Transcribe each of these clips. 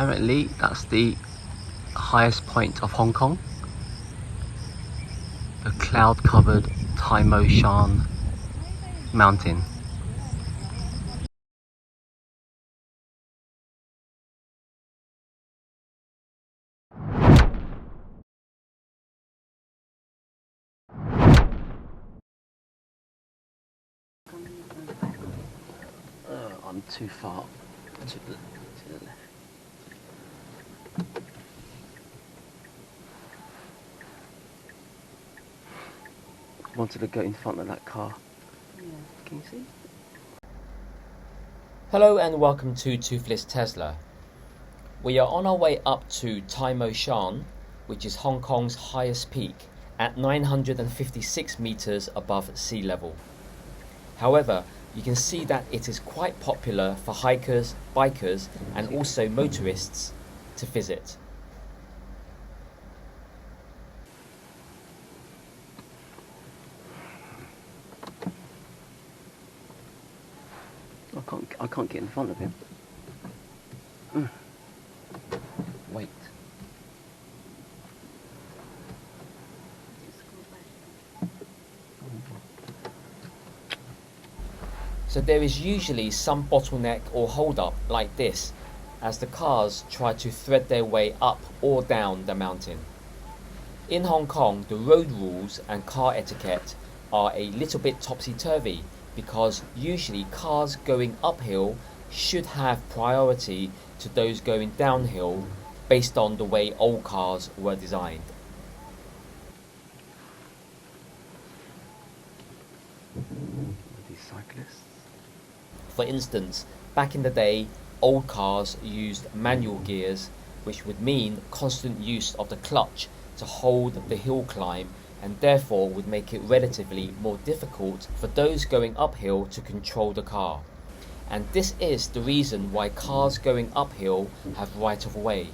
apparently that's the highest point of Hong Kong, the cloud-covered Tai Mo Shan mountain. I'm too far to the left. I wanted to go in front of that car. Yeah. Can you see? Hello and welcome to Toothless Tesla. We are on our way up to Tai Mo Shan, which is Hong Kong's highest peak, at 956 meters above sea level. However, you can see that it is quite popular for hikers, bikers and also motorists to visit. I can't get in front of him. Wait. So there is usually some bottleneck or hold up like this as the cars try to thread their way up or down the mountain. In Hong Kong, the road rules and car etiquette are a little bit topsy-turvy because usually cars going uphill should have priority to those going downhill based on the way old cars were designed. These cyclists. For instance, back in the day, old cars used manual gears, which would mean constant use of the clutch to hold the hill climb and therefore would make it relatively more difficult for those going uphill to control the car. And this is the reason why cars going uphill have right of way,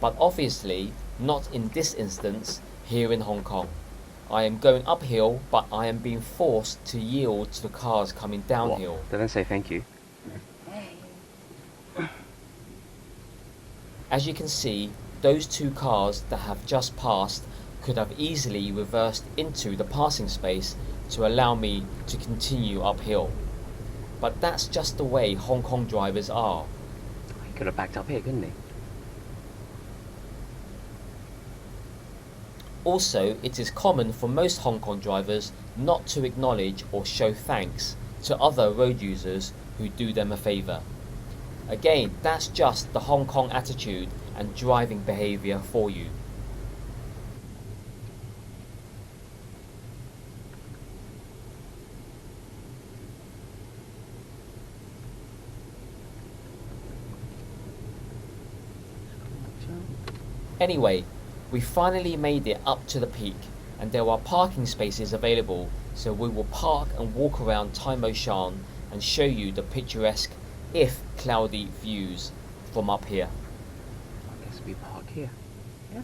but obviously not in this instance here in Hong Kong. I am going uphill, but I am being forced to yield to the cars coming downhill. What? They don't say thank you. As you can see, those two cars that have just passed could have easily reversed into the passing space to allow me to continue uphill. But that's just the way Hong Kong drivers are. He could have backed up here, couldn't he? Also, it is common for most Hong Kong drivers not to acknowledge or show thanks to other road users who do them a favour. Again, that's just the Hong Kong attitude and driving behaviour for you. Anyway, we finally made it up to the peak and there are parking spaces available, so we will park and walk around Tai Mo Shan and show you the picturesque, if cloudy, views from up here. I guess we park here. Yeah?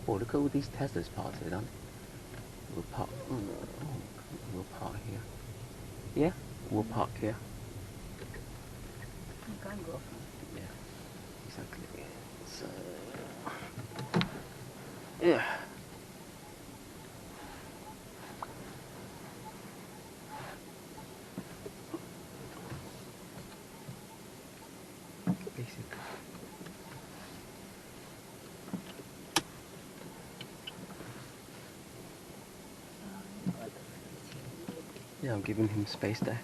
Oh, look at all these Teslas parked here, don't they? We'll park here. Yeah? We'll park here. You can go. Yeah, exactly. So, yeah. Basically. Yeah, I'm giving him space there.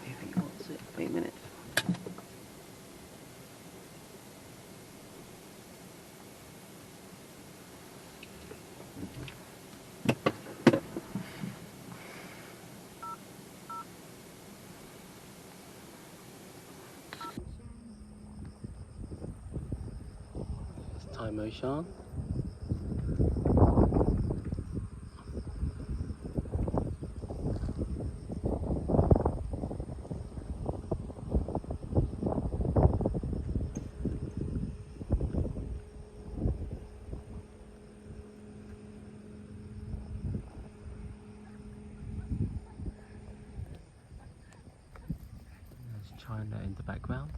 If he wants it. Wait a minute. It's Tai Mo Shan. China in the background.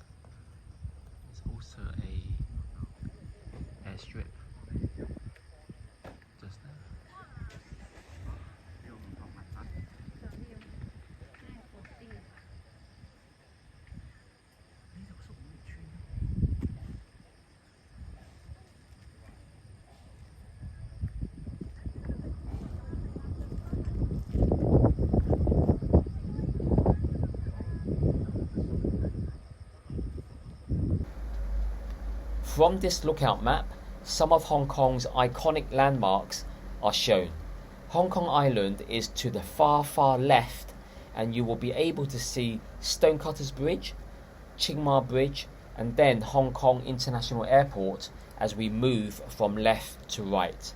From this lookout map, some of Hong Kong's iconic landmarks are shown. Hong Kong Island is to the far left, and you will be able to see Stonecutters Bridge, Ching Ma Bridge, and then Hong Kong International Airport as we move from left to right.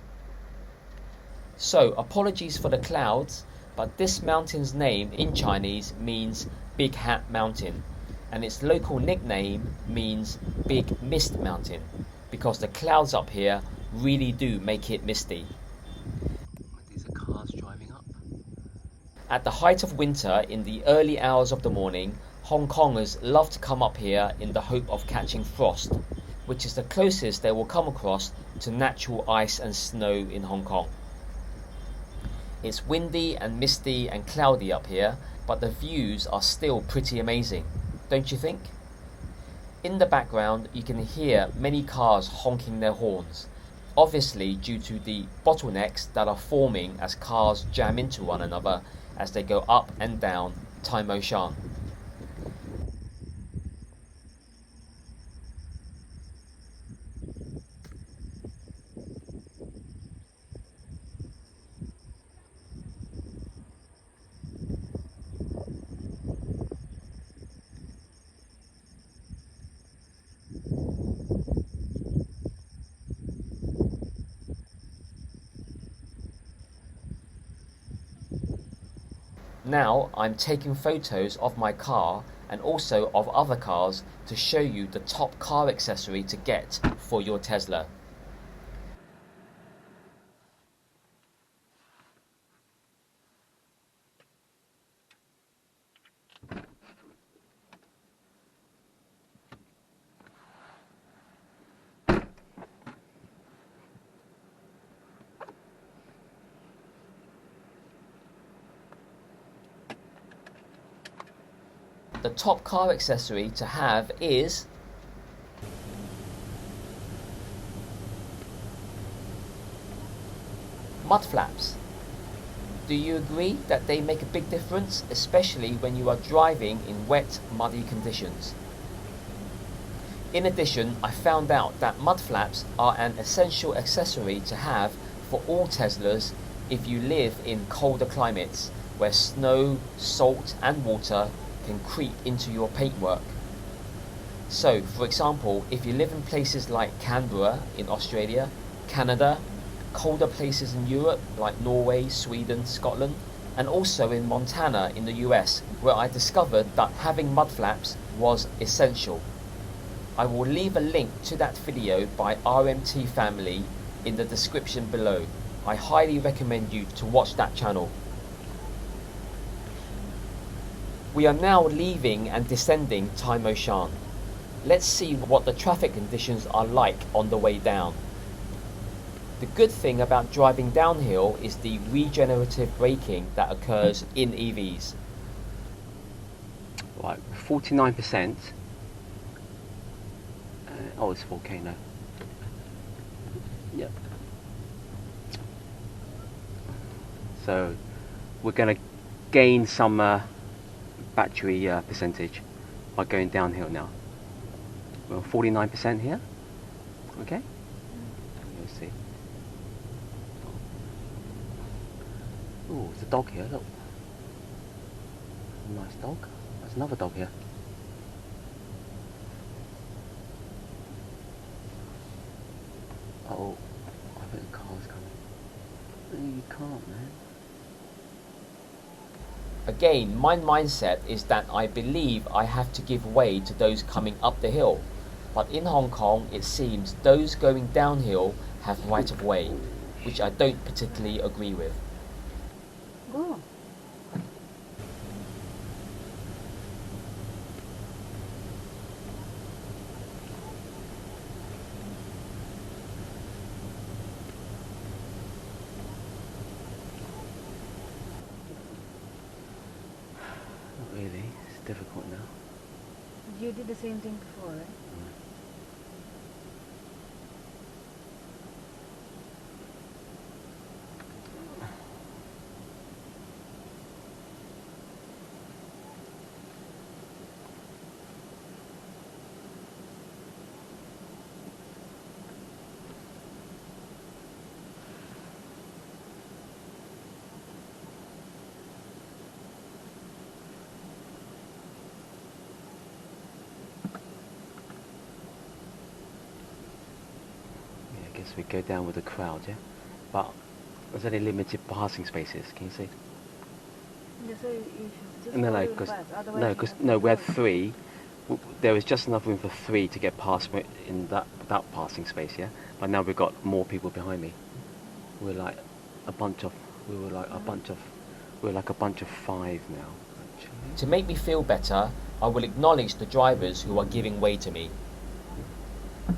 So, apologies for the clouds, but this mountain's name in Chinese means Big Hat Mountain, and its local nickname means Big Mist Mountain, because the clouds up here really do make it misty. These are cars driving up. At the height of winter, in the early hours of the morning, Hong Kongers love to come up here in the hope of catching frost, which is the closest they will come across to natural ice and snow in Hong Kong. It's windy and misty and cloudy up here, but the views are still pretty amazing, don't you think? In the background, you can hear many cars honking their horns, obviously due to the bottlenecks that are forming as cars jam into one another as they go up and down Tai Mo Shan. Now I'm taking photos of my car and also of other cars to show you the top car accessory to get for your Tesla. The top car accessory to have is mud flaps. Do you agree that they make a big difference, especially when you are driving in wet, muddy conditions? In addition, I found out that mud flaps are an essential accessory to have for all Teslas if you live in colder climates where snow, salt and water can creep into your paintwork. So, for example, if you live in places like Canberra in Australia, Canada, colder places in Europe like Norway, Sweden, Scotland, and also in Montana in the US, where I discovered that having mud flaps was essential. I will leave a link to that video by RMT Family in the description below. I highly recommend you to watch that channel. We are now leaving and descending Tai Mo Shan. Let's see what the traffic conditions are like on the way down. The good thing about driving downhill is the regenerative braking that occurs in EVs. Right, 49%. Oh, it's 4K now. Yep. So we're going to gain some battery percentage by going downhill now. We're on 49% here. Okay. Let's see. Oh, there's a dog here. Look. Nice dog. There's another dog here. Oh, I think the car's coming. You can't, man. Again, my mindset is that I believe I have to give way to those coming up the hill. But in Hong Kong, it seems those going downhill have right of way, which I don't particularly agree with. Oh. Not really. It's difficult now. You did the same thing before, right? guess we go down with the crowd, yeah? But there's only limited passing spaces, can you see? Just so you should just No, follow no, the because bus, otherwise you have to no, we had cross. 3. There was just enough room for 3 to get past in that passing space, yeah. But now we've got more people behind me. We're like a bunch of. We were like a bunch of. We're like a bunch of 5 now. Actually. To make me feel better, I will acknowledge the drivers who are giving way to me. They're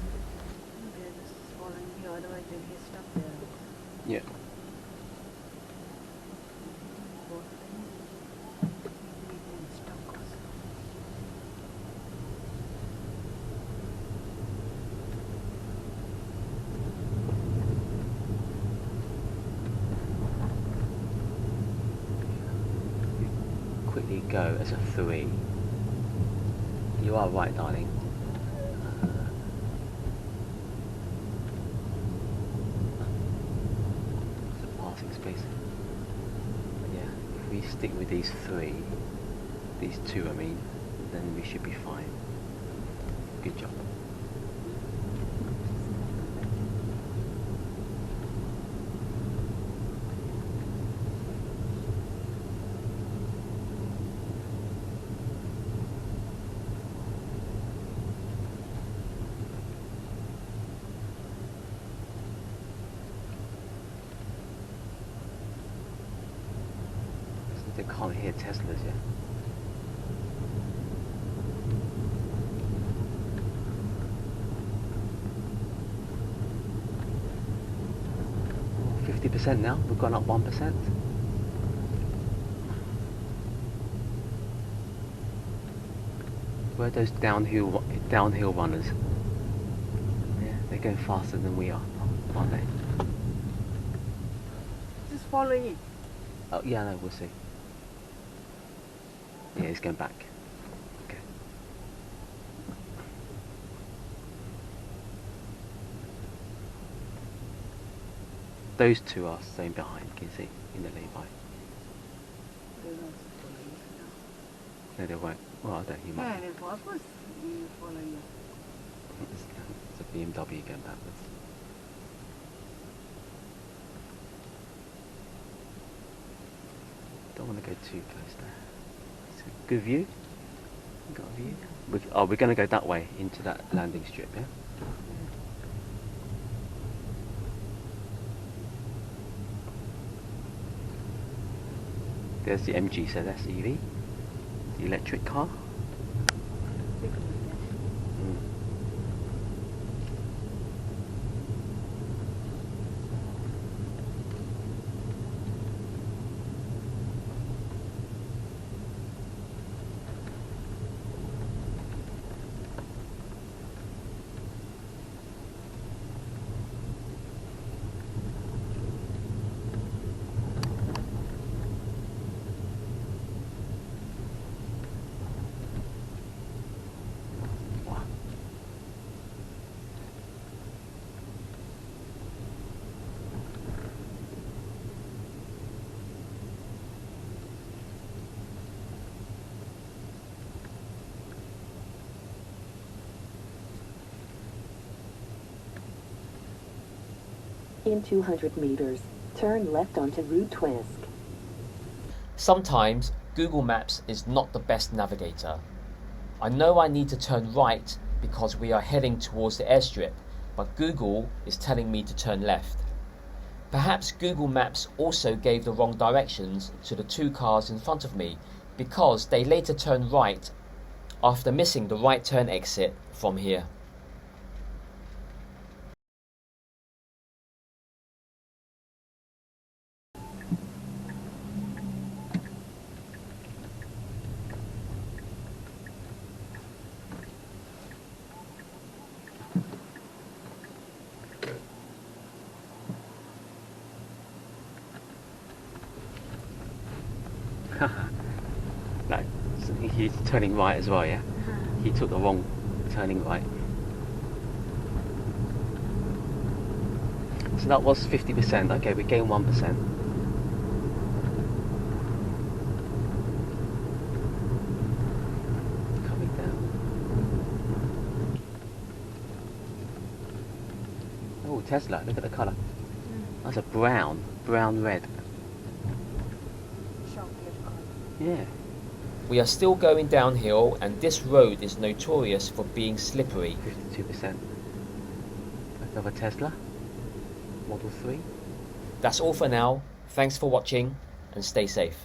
just following you, otherwise they'll get stuck there. Yeah. Quickly go as a 3. You are right, darling. It's a passing space. But yeah, if we stick with these 3, these 2, I mean, then we should be fine. Good job. They can't hear Teslas, yeah? Oh, 50% now, we've gone up 1%. Where are those downhill runners? Yeah, they're going faster than we are, aren't they? Just follow it. Oh, yeah, no, we'll see. Yeah, he's going back. Okay. Those 2 are staying behind, can you see, in the lay-by. They'll also follow you now. No, they won't. Well, I don't, you might. Yeah, they'll of course you follow you. It's a BMW going backwards. Don't want to go too close there. It's a good view. Got a view. We're going to go that way into that landing strip, yeah? There's the MG, so that's EV, the electric car. In 200 meters, turn left onto Route Twisk. Sometimes Google Maps is not the best navigator. I know I need to turn right because we are heading towards the airstrip, but Google is telling me to turn left. Perhaps Google Maps also gave the wrong directions to the 2 cars in front of me because they later turned right after missing the right turn exit from here. No, so he's turning right as well, yeah? He took the wrong turning right. So that was 50%. Okay, we gained 1%. Coming down. Oh, Tesla. Look at the colour. Mm. That's a brown red. Chocolate color. Yeah. We are still going downhill, and this road is notorious for being slippery. 52%. Another Tesla. Model 3. That's all for now. Thanks for watching, and stay safe.